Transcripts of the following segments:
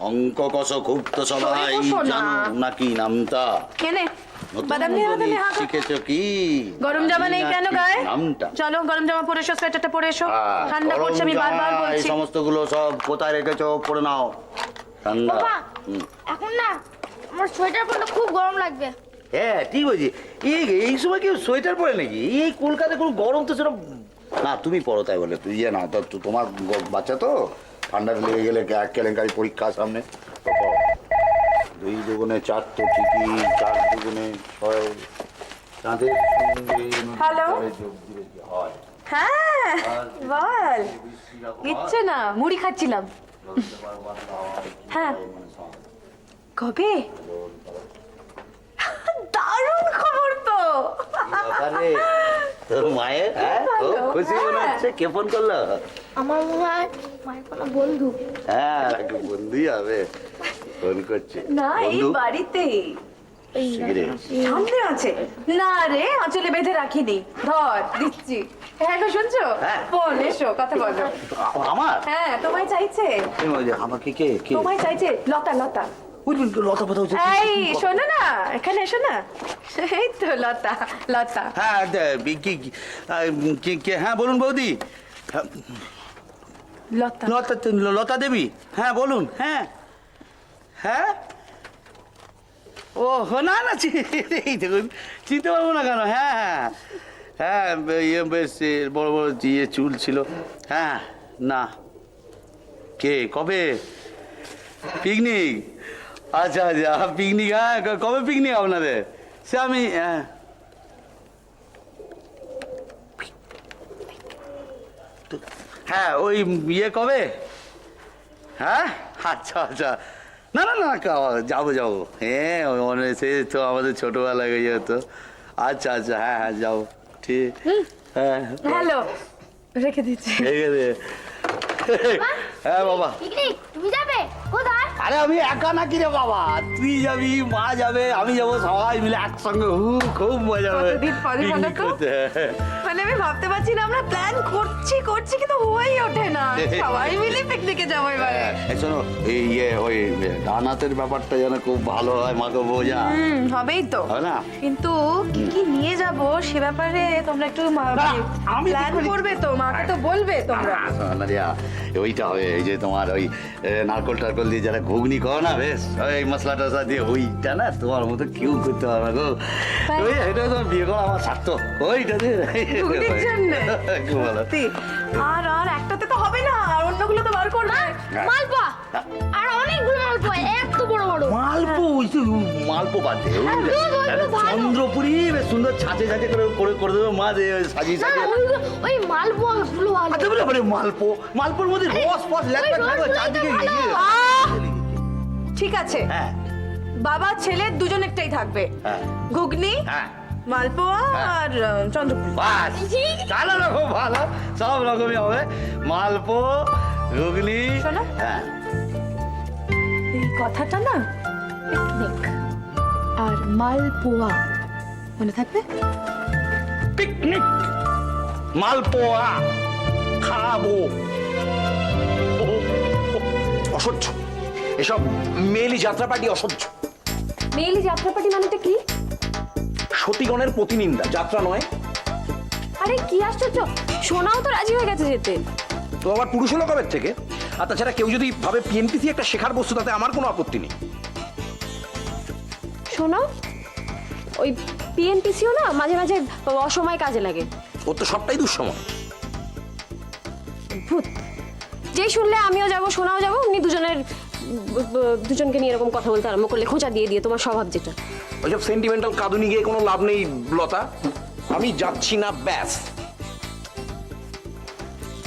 অঙ্ক কষো খুব তো সবাই জানো নাকি নামটা? কেনে বাদাম নিয়ে শিখেছো কি? গরম জামা নেই কেন গায়ে? নামটা চলো গরম জামা পরে এসো, সোয়েটারটা পরে এসো, ঠান্ডা পড়ছে আমি বারবার বলছি। এই সমস্ত গুলো সব কোথায় রেখেছো পরে নাও। ঠান্ডা এখন না আমার সোয়েটার পরলে খুব গরম লাগবে। হ্যাঁ ঠিক বলছি। এই সময় কেউ সোয়েটার পরে নাকি? এই কলকাতায় কোনো গরম তো সেরকম না। তুমি পড়ো তাই বলে তুই না, তোমার বাচ্চা তো ঠান্ডা লেগে গেলে কেলেঙ্কারি পরীক্ষা সামনে। দুই দুগুণে চার তো ঠিকই, চার দুগুণে ছয়। চাঁদের সঙ্গে হ্যালো হয়। হ্যাঁ বল, ইচ্ছে না মুড়ি খাচ্ছিলাম। হ্যাঁ কবে? দারুণ খবর তো। তোর মায়ের খুশি মনে হচ্ছে। কে ফোন করলো? আমার মনে হয় মায়ের কোনো বন্ধু। হ্যাঁ বন্ধুই হবে, ফোন করছে। না এই বাড়িতেই সামনে আছে। না রে আঁচলে বেঁধে রাখিনি, ধর দিচ্ছি। হ্যাঁ গো শুনছো? ফোন এসো কথা বলো। আমার? হ্যাঁ তোমায় চাইছে। আমাকে কে? তোমায় চাইছে লতা। লতা লতা কথা হচ্ছে। এই শোনো না, এখানে এসো না। এই তো লতা। লতা হ্যাঁ হ্যাঁ বলুন বৌদি। লতা লতা দেবী, হ্যাঁ বলুন। হ্যাঁ হ্যাঁ ও না না দেখুন চিনতে পারবো না কেন? হ্যাঁ হ্যাঁ হ্যাঁ ইয়ে বেশ বড় বড় ইয়ে চুল ছিল। হ্যাঁ না কে কবে? পিকনিক? আচ্ছা আচ্ছা পিকনিক। হ্যাঁ কবে পিকনিক আপনাদের? সে আমি হ্যাঁ ওই ইয়ে কবে? হ্যাঁ আচ্ছা আচ্ছা না না না যাবো যাবো। হ্যাঁ মনে সে তো আমাদের ছোটবেলায় ইয়ে তো। আচ্ছা আচ্ছা হ্যাঁ হ্যাঁ যাবো ঠিক। হ্যাঁ হ্যালো রেখে দিচ্ছি। ঠিক আছে। হ্যাঁ বাবা পিকনিক তুমি যাবে কোথায়? আরে আমি একা নাকি রে বাবা, তুই যাবি, মা যাবে, আমি যাবো, সবাই মিলে একসঙ্গে খুব মজা হবে। কতদিন পরে হলো তো? মানে আমি ভাবতে পারছি না, আমরা প্ল্যান করছি কিন্তু হয়েই ওঠে না। সবাই মিলে পিকনিকে যাবো এবারে। শোনো এই ইয়ে ওই ডানাতের ব্যাপারটা যেন খুব ভালো হয়, মাকে বোঝা। হবেই তো না কিন্তু কি কি নিয়ে যাব সে ব্যাপারে তোমরা একটু আমি প্ল্যান করবে তো, মাকে তো বলবে তোমরা। ওইটা হবে এই যে তোমার ওই নারকল টারকল দিয়ে যারা ঘুগনি করো না, বেশ ওই মশলা টসলা দিয়ে, ওইটা না তোমার মতো কেউ করতে পারবে গো। ওই এটা তোমার বিয়ে করা আমার স্বার্থ ওইটা দিয়ে। ঘুগনির জন্য আর একটাতে তো হবে না, আর অন্যগুলো তো বার করবে। মালপোয়া আর অনেকগুলো মালপোয়া, এত বড় বড় মালপো মালপো বাদে চন্দ্রপুরি বেশ সুন্দর ছাঁচে ছাঁচে করে দেবে মা, সাজিয়ে সাজিয়ে। ওই মালপোয়া গুলো ভালো। মালপোর মধ্যে রস ফস লেখা থাকবে চারদিকে। ঠিক আছে হ্যাঁ বাবা ছেলে দুজনেরটাই থাকবে, ঘুগনি মালপোয়া আর চন্দ্রপুরি। ভালো রকম ভালো, সব রকমই হবে। মালপো ঘুগনি। শোনো এই কথাটা না, পিকনিক আর মালপোয়া মনে থাকবে। পিকনিক মালপোয়া খাবো। অসহ্য এসব মেয়েলি যাত্রা পার্টি, অসহ্য। মেয়েলি যাত্রাপাটি মানেটা কি? সতীগণের প্রতিনিন্দা, যাত্রা নয়। আরে কি আশ্চর্য, সোনাও তো রাজি হয়ে গেছে যেতে। তো আবার পুরুষ হলো কবে থেকে? আর তাছাড়া কেউ যদি ভাবে পিএনপিসি একটা শেখার বস্তু, তাতে আমার কোনো আপত্তি নেই। শোনো ওই পিএনপিসিও না মাঝে মাঝে অসময় কাজে লাগে। ওর তো সবটাই দুঃসময়। ভূত যেই শুনলে আমিও যাব, সোনাও যাব, উনি দুজনকে নিয়ে এরকম কথা বলতে আরম্ভ করলে খোঁচা দিয়ে তোমার স্বভাব যেটা। ওইসব সেন্টিমেন্টাল কাঁদুনি গিয়ে কোনো লাভ নেই লতা, আমি যাচ্ছি না ব্যাস।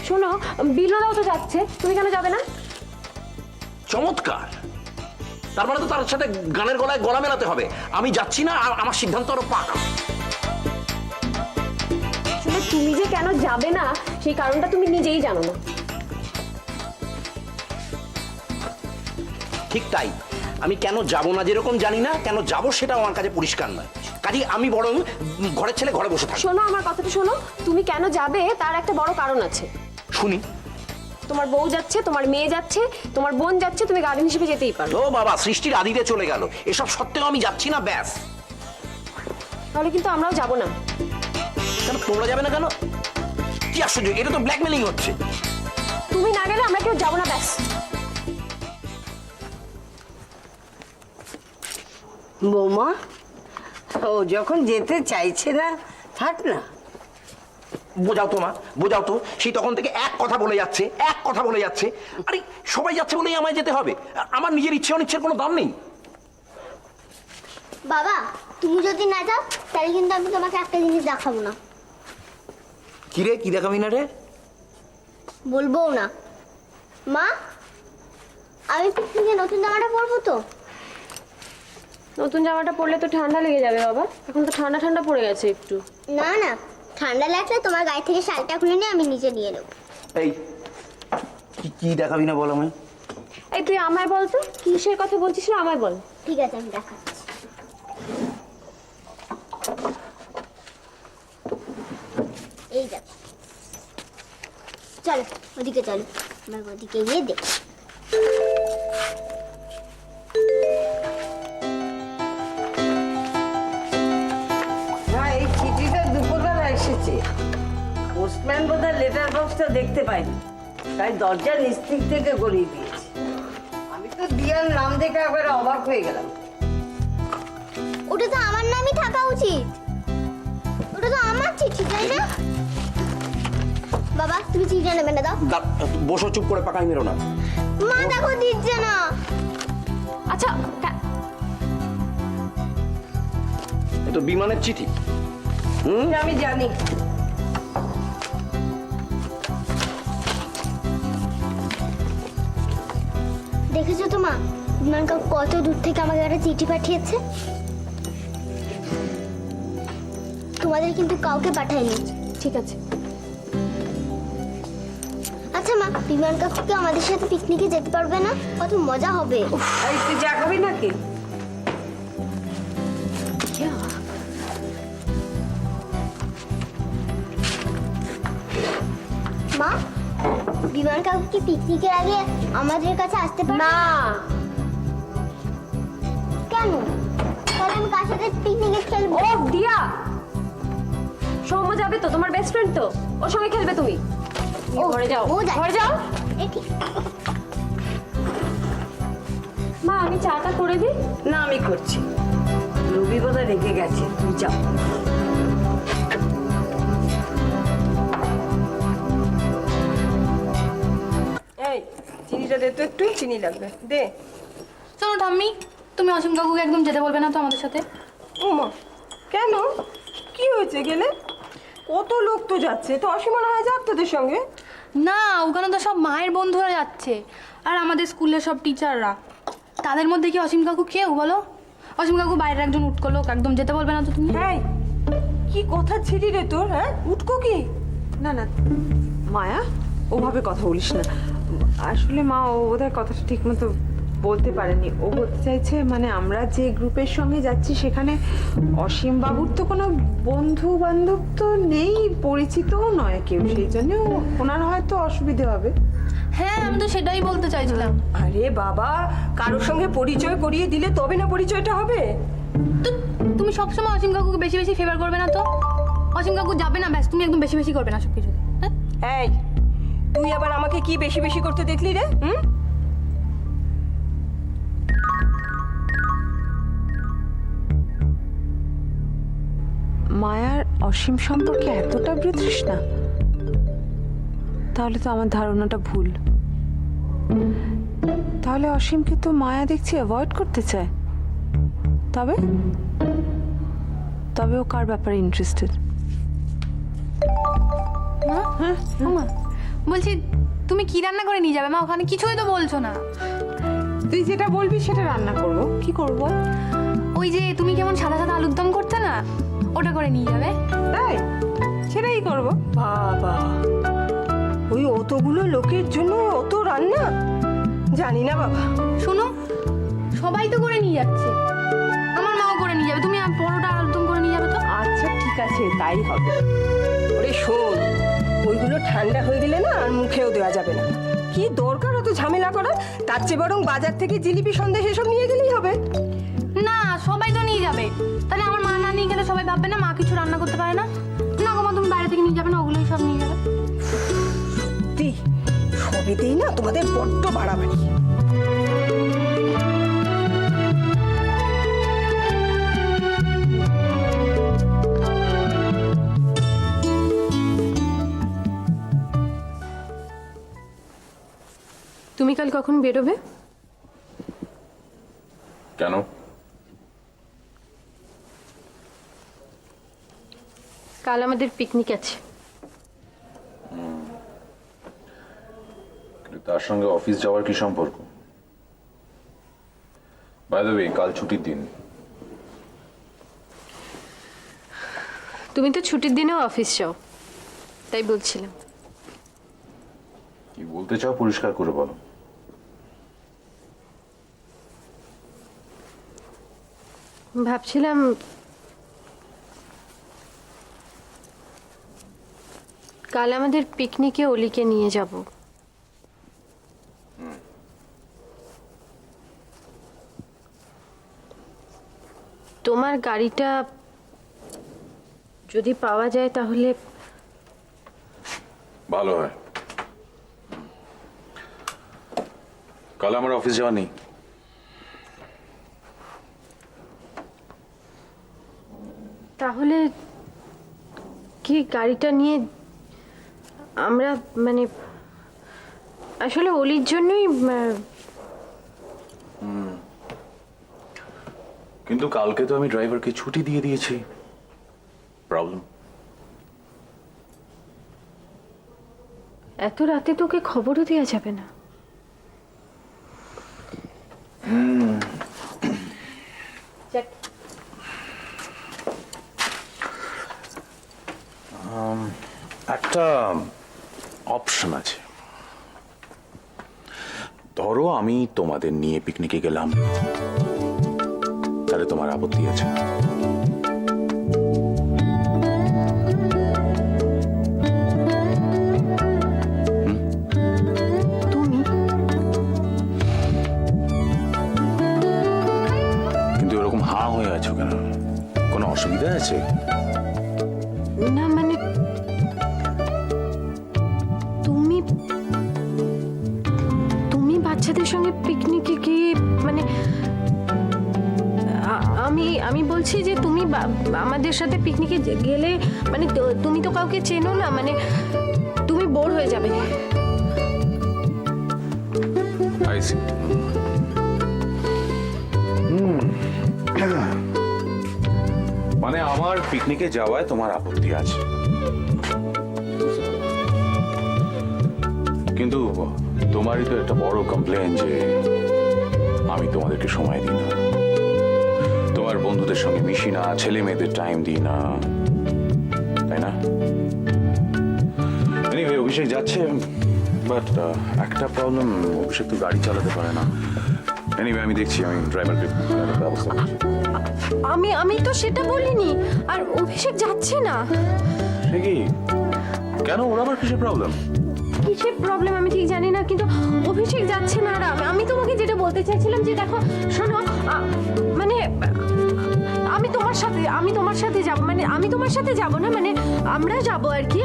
শোনো বিলরাও তো যাচ্ছে, তুমি কেন যাবে না? চমৎকার, তার মানে তো তার সাথে গানের গলায় গলা মেলাতে হবে। আমি যাচ্ছি না, আর আমার সিদ্ধান্ত আরো পাকা। তুমি যে কেন যাবে না সেই কারণটা তুমি নিজেই জানো না। ঠিক তাই, আমি কেন যাব না যেরকম জানি না, কেন যাব সেটা আমার কাছে পরিষ্কার নয়। কাজে আমি বরং ঘরের ছেলে ঘরে বসে থাকি। শোনো আমার কথাটা শোনো, তুমি কেন যাবে তার একটা বড় কারণ আছে। শুনি। তোমার বউ যাচ্ছে, তোমার মেয়ে যাচ্ছে, তোমার বোন যাচ্ছে, তুমি গার্ডেন হিসেবে যেতেই পারো। ও বাবা, সৃষ্টির আদিতে চলে গেল, এসব সত্ত্বেও আমি যাচ্ছি না, ব্যাস। তাহলে কিন্তু আমরাও যাব না। কেন তোমরা যাবে না কেন? কি আশ্চর্য, এটা তো ব্ল্যাকমেলিং হচ্ছে। তুমি না গেলে আমরা কেউ যাবো না, ব্যাস। বৌমা, ও যখন যেতে চাইছে না, থাক না। বোঝাও তো মা, বোঝাও তো। সেই তখন থেকে এক কথা বলে যাচ্ছে, এক কথা বলে যাচ্ছে। আরে সবাই যাচ্ছে বলেই আমায় যেতে হবে? আমার নিজের ইচ্ছে অনিচ্ছের কোনো দাম নেই। বাবা, তুমি যদি না যাও তাহলে কিন্তু আমি তোমাকে একটা জিনিস দেখাবো না। কি রে, কি দেখাবি না রে? বলবো না। মা, আমি পিকনিকে নতুন জামাটা পরবো তো? নতুন জামাটা পরলে তো ঠান্ডা লেগে যাবে বাবা, এখন তো ঠান্ডা ঠান্ডা পড়ে গেছে একটু। না না, ঠান্ডা লাগলে তোমার গায়ে থেকে শালটা খুলে নিয়ে আমি নিচে নিয়ে নেবো। এই কি দেখাবি না বল আমায়? এই তুই আমায় বল তো, কিসের কথা বলছিস না আমায় বল। ঠিক আছে, আমি দেখাচ্ছি। এই দেখো, চলো ওদিকে চলো, আমরা ওদিকে গিয়ে দেখি। না, এই চিঠিটা দুপুরবেলা এসেছে। পোস্টম্যান বোধহয় লেটার বক্সটা দেখতে পাইনি, তাই দরজা নিস্তিক থেকে গড়িয়ে দিয়েছে। আমি তো দিয়ার নাম দেখে একবারে অবাক হয়ে গেলাম। ওটা তো আমার নামই থাকা উচিত, ওটা তো আমার চিঠি, তাই না? বাবা, তুমি চিঠিটা নেবে না? দাও। বসো, চুপ করে, পাকাই মেরো না। মা দেখো, দিচ্ছে না। আচ্ছা, এ তো বিমানের চিঠি। আমি জানি। দেখেছো তো মা, বিমান কাকু কত দূর থেকে আমাকে একটা চিঠি পাঠিয়েছে। তোমাদের কিন্তু কাউকে পাঠায়নি। ঠিক আছে। আচ্ছা মা, বিমান কাকু কি আমাদের সাথে পিকনিকে যেতে পারবে না? কত মজা হবে। এই তুই চা খাবি নাকি? মা, বিমান কাকু কি পিকনিকের আগে আমাদের কাছে আসতে পারবে না। কেন? তাহলে আমি কার সাথে পিকনিকে খেলবো? ও দিয়া, সৌম্য যাবে তো, তোমার বেস্ট ফ্রেন্ড তো, ওর সঙ্গে খেলবে তুমি। ঘরে যাও, ও যাচ্ছে। ঘরে যাও। এ ঠিক। মা, আমি চাটা করে দিই। না, আমি করছি। রবি বোধহয় রেখে গেছে, তুই যাও। এই চিনিটা দে তো, একটু চিনি লাগবে, দে। শোনো ঠাম্মি, তুমি অসীম কাকুকে একদম যেতে বলবে না তো আমাদের সাথে। ওমা, কেন? কি হয়েছে গেলে? কত লোক তো যাচ্ছে, তো অসীমনা হয় যাক তোদের সঙ্গে। না, ওখানে তো সব মায়ের বন্ধুরা যাচ্ছে, আর আমাদের স্কুলের সব টিচাররা। তাদের মধ্যে কি অসীম কাকু কেউ বলো? অসীম কাকু বাইরের একজন উটকো লোক, একদম যেতে বলবে না তো তুমি? এই, কি কথা ছিড়ি রে তোর, হ্যাঁ? উঠকো কি? না না মায়া, ওভাবে কথা বলিস না। আসলে মা, ও বোধহয় কথাটা ঠিক মতো বলতে পারেনি। ও বলতে চাইছে মানে আমরা যে গ্রুপের সঙ্গে যাচ্ছি সেখানে অসীম বাবুর তো কোনো বন্ধু বান্ধব তো নেই, পরিচিতও নয় কেউ, সেই জন্য ওনার হয়তো অসুবিধে হবে। হ্যাঁ, আমি তো সেটাই বলতে চাইছিলাম। আরে বাবা, কারোর সঙ্গে পরিচয় করিয়ে দিলে তবে না পরিচয়টা হবে। তো তুমি সবসময় অসীম কাকুকে বেশি বেশি ফেভার করবে না তো? অসীম কাকু যাবে না, ব্যাস তুমি একদম বেশি বেশি করবে না সব কিছু। হ্যাঁ, এই, তুই আবার আমাকে কি বেশি বেশি করতে দেখলি রে? হুম? মায়ার অসীম সম্পর্কে এতটা বিতৃষ্ণা? তাহলে তো আমার ধারণাটা ভুল। তাহলে অসীমকে তো মায়া দেখছি অ্যাভয়েড করতে চায়। তবে তবে ও কার ব্যাপারে ইন্টারেস্টেড? মা, বলছি তুমি কি রান্না করে নিয়ে যাবে? মা, ওখানে কিছুই তো বলছো না। তুই যেটা বলবি সেটা রান্না করব। কি করব? ওই যে তুমি কেমন সাদা সাদা আলুর দম করতে না, ওটা করে নিয়ে যাবে। তাই? সেটাই করব। বাবা, ওই অতগুলো লোকের জন্য অত রান্না? জানি না বাবা। শোনো, সবাই তো করে নিয়ে যাচ্ছে, আমার মাও করে নিয়ে যাবে, তুমি পরোটা আলুর দম করে নিয়ে যাবে তো। আচ্ছা ঠিক আছে, তাই হবে। ওরে শোন, ওইগুলো ঠান্ডা হয়ে গেলে না আর মুখেও দেওয়া যাবে না। কি দরকার অত ঝামেলা করার? তার চেয়ে বরং বাজার থেকে জিলিপি সন্দেশ এসব নিয়ে গেলেই হবে। না, সবাই তো নিয়ে যাবে। তাহলে আমার মা না নিয়ে গেলে সবাই ভাববে না মা কিছু রান্না করতে পারে না। না গো মা, তুমি বাইরে থেকে নিয়ে যাবে না, ওগুলোই সব নিয়ে যাবে। সত্যি সবেতেই না তোমাদের বড্ড বাড়াবাড়ি। তুমি কাল কখন বেরোবে? কেন? কাল আমাদের পিকনিক আছে। কিন্তু তার সঙ্গে অফিস যাওয়ার কি সম্পর্ক? বাই দ্য ওয়ে, কাল ছুটির দিন। তুমি তো ছুটির দিনেও অফিস যাও, তাই বলছিলাম। কি বলতে চাও পরিষ্কার করে বলো। ভাবছিলাম কাল আমাদের পিকনিকে অলিকে নিয়ে যাব। তোমার গাড়িটা যদি পাওয়া যায় তাহলে ভালো হয়। কাল আমার অফিস যাওয়া নেই। তাহলে কি গাড়িটা নিয়ে আমরা মানে আসলে অলির জন্যই কিন্তু কালকে তো আমি ড্রাইভারকে ছুটি দিয়ে দিয়েছি। প্রবলেম? এত রাতে তোকে খবরও দেওয়া যাবে না। একটা অপশন আছে। ধরো আমি তোমাদের নিয়ে পিকনিকে গেলাম, তাহলে তোমার আপত্তি আছে? তুমি কিন্তু এরকম হা হয়ে আছো কেন? কোনো অসুবিধা আছে? না মানে তুমি তুমি বাচ্চাদের সঙ্গে পিকনিকে গিয়ে মানে আমি বলছি যে তুমি আমাদের সাথে পিকনিকে গেলে মানে তুমি তো কাউকে চেনো না, মানে তুমি বোর হয়ে যাবে। I see. মানে আমার পিকনিকে যাওয়ায় তোমার আপত্তি আছে, কিন্তু তোমারই তো একটা বড় কমপ্লেন যে আমি তোমাদেরকে সময় দিই না, তোমার বন্ধুদের সঙ্গে মিশি না, ছেলে মেয়েদের টাইম দিই না, তাই না? এনিওয়ে, অভিষেক যাচ্ছে, বাট একটা প্রবলেম, অভিষেক তো গাড়ি চালাতে পারে না। এনিওয়ে, আমি দেখছি, আমি ড্রাইভারকে ব্যবস্থা করছি। আমি তো সেটা বলিনি, আর অভিষেক যাচ্ছে না। সে কি? কেন, ওর আবার কিসের প্রবলেম? কিসের প্রবলেম আমি ঠিক জানি না, কিন্তু অভিষেক যাচ্ছে না। আর আমি তোমাকে যেটা বলতে চাইছিলাম যে দেখো শোনো, মানে আমি তোমার সাথে যাব, মানে আমি তোমার সাথে যাব না, মানে আমরা যাব আর কি।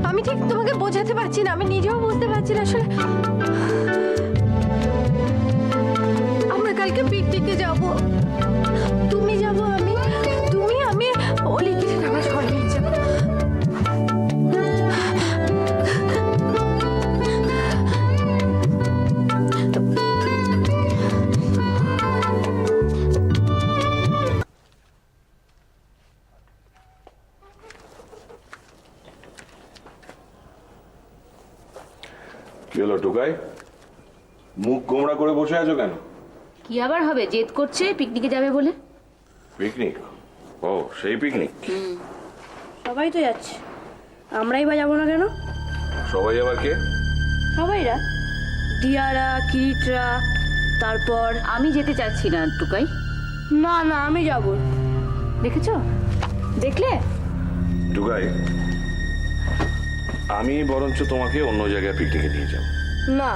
আমি ঠিক তোমাকে বোঝাতে পারছি না, আমি নিজেও বুঝতে পারছি না আসলে। আমরা কালকে পিকনিকে যাব, তুমি যাবো, আমি অলিকে আমার সবাই মিলে যাবো। কি হলো টুকাই, মুখ গোমড়া করে বসে আছো কেন? কি আবার হবে, জেদ করছে পিকনিকে যাবে বলে। পিকনিক? ও, সেই পিকনিক। সবাই তো যাচ্ছে, আমরাই বা যাবো না কেন? সবাই আবার কে? সবাইরা, দিয়ারা, কিরিটরা, তারপর আমি যেতে চাচ্ছি না টুকাই। না না, আমি যাব। দেখেছো, দেখলে? টুকাই, আমি বরঞ্চ তোমাকে অন্য জায়গায় পিকনিকে নিয়ে যাব। না,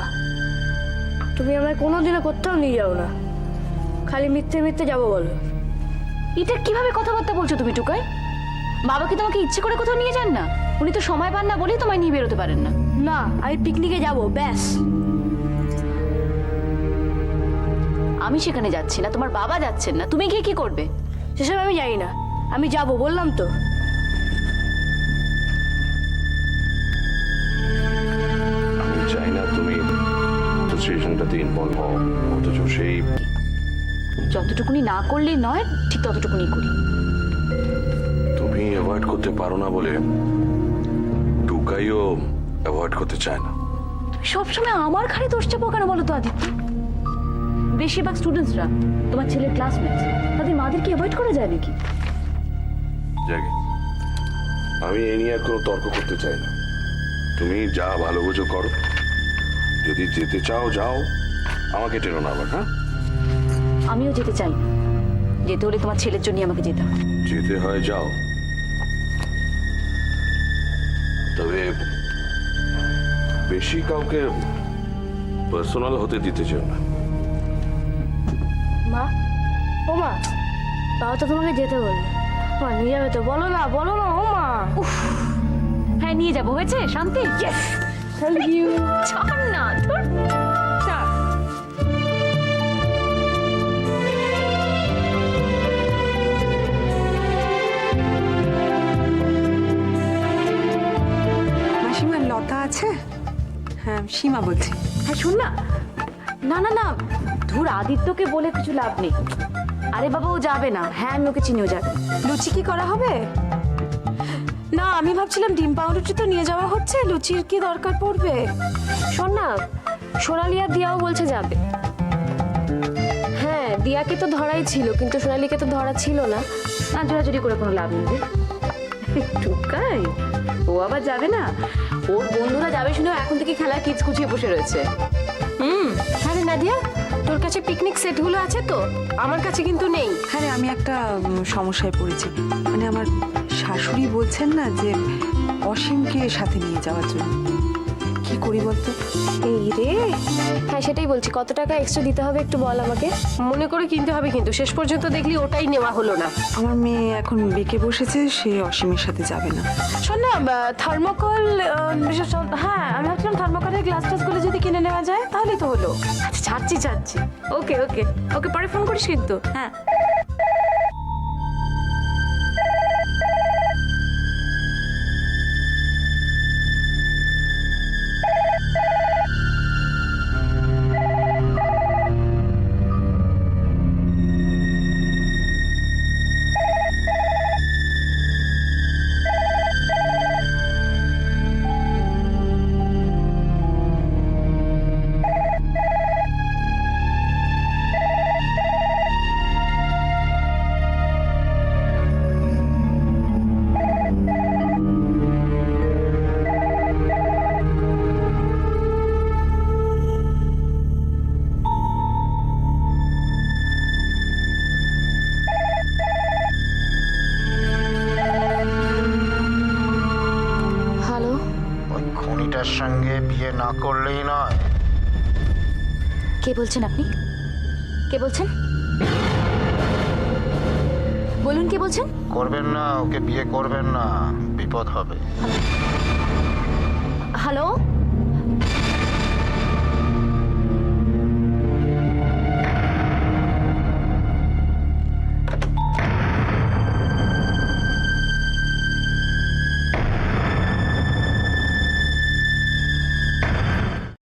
তুমি আমায় কোনোদিনও কোথাও নিয়ে যাও না, খালি মিথ্যে মিথ্যে যাবো বলো। এটা কিভাবে কথাবার্তা বলছো তুমি টুকাই? বাবা কি তোমাকে ইচ্ছে করে কোথাও নিয়ে যান না? উনি তো সময় পান না বলেই তোমায় নিয়ে বেরোতে পারেন না। না, আমি পিকনিকে যাবো ব্যাস। আমি সেখানে যাচ্ছি না, তোমার বাবা যাচ্ছেন না, তুমি গিয়ে কি করবে? সেসব আমি জানি না, আমি যাবো বললাম তো। আমি চাই না তুমি সিচুয়েশনটাতে ইনভলভ হও, অথচ সেই যতটুকুনি না করলেই নয়, ঠিক ততটুকুনি করি। তুমি অ্যাভয়েড করতে পারো না বলে টুকাইও অ্যাভয়েড করতে চায় না। সবসময় আমার ঘাড়ে দোষ চাপো কেন বলো তো আদিত্য? বেশিরভাগ স্টুডেন্টসরা তোমার ছেলের ক্লাসমেট, তাদের মাদেরকে অ্যাভয়েড করা যায় নাকি? জাগে, আমি এই নিয়ে আর কোনো তর্ক করতে চাই না। তুমি যা ভালো বুঝো করো, যদি যেতে চাও যাও, আমাকে টেনো না আবার। হ্যাঁ, আমিও যেতে চাই না, যেতে হলে তোমার ছেলের জন্য আমাকে যেতে হবে। যেতে হয় যাও, তবে বেশি কাউকে পার্সোনাল হতে দিতে চাও না। মা, ও মা, বাবা তো তোমাকে যেতে বললো। মা নিয়ে যাবে তো? বলো না, বলো না ও মা। হ্যাঁ নিয়ে যাবো, হয়েছে শান্তি? Yes, thank you. ছাড় না, ধুর। ছাড়। মাসিমা লতা আছে? হ্যাঁ, সীমা বলছি। হ্যাঁ শোন না, না না না, ধুর, আদিত্যকে বলে কিছু লাভ নেই। আরে বাবা, ও যাবে না। হ্যাঁ আমি ওকে চিনিও যাবে। লুচি কি করা হবে? না, আমি ভাবছিলাম ডিম পাউরুটি তো নিয়ে যাওয়া হচ্ছে, লুচির কি দরকার পড়বে? শোন না, সোনালি আর দিয়াও বলছে যাবে। হ্যাঁ, দিয়াকে তো ধরাই ছিল, কিন্তু সোনালিকে তো ধরা ছিল না। না, জোরাজুরি করে কোনো লাভ নেই। টুকাই, ও আবার যাবে না? ওর বন্ধুরা যাবে শুনেও এখন থেকে খেলার কিডস গুছিয়ে বসে রয়েছে। হ্যাঁ রে নাদিয়া, তোর কাছে পিকনিক সেটগুলো আছে তো? আমার কাছে কিন্তু নেই। হ্যাঁ রে, আমি একটা সমস্যায় পড়েছি। মানে আমার শাশুড়ি বলছেন না যে অসীমকে সাথে নিয়ে যাওয়ার জন্য। কি করি বলতো? এই রে, হ্যাঁ সেটাই বলছি, কত টাকা এক্সট্রা দিতে হবে একটু বল আমাকে। মনে করে কিনতে হবে, কিন্তু শেষ পর্যন্ত দেখলি ওটাই নেওয়া হলো না। আমার মেয়ে এখন বেঁকে বসেছে, সে অসীমের সাথে যাবে না। শোন না, থার্মোকল, হ্যাঁ আমি ভাবছিলাম থার্মোকলের গ্লাস টাসগুলো যদি কিনে নেওয়া যায় তাহলেই তো হলো। আচ্ছা, ছাড়ছি। ওকে ওকে ওকে, পরে ফোন করিস কিন্তু। হ্যাঁ। খুনিটার সঙ্গে বিয়ে না করলেই নয়। কে বলছেন আপনি? কে বলছেন? বলুন, কে বলছেন? করবেন না, ওকে বিয়ে করবেন না, বিপদ হবে। হ্যালো,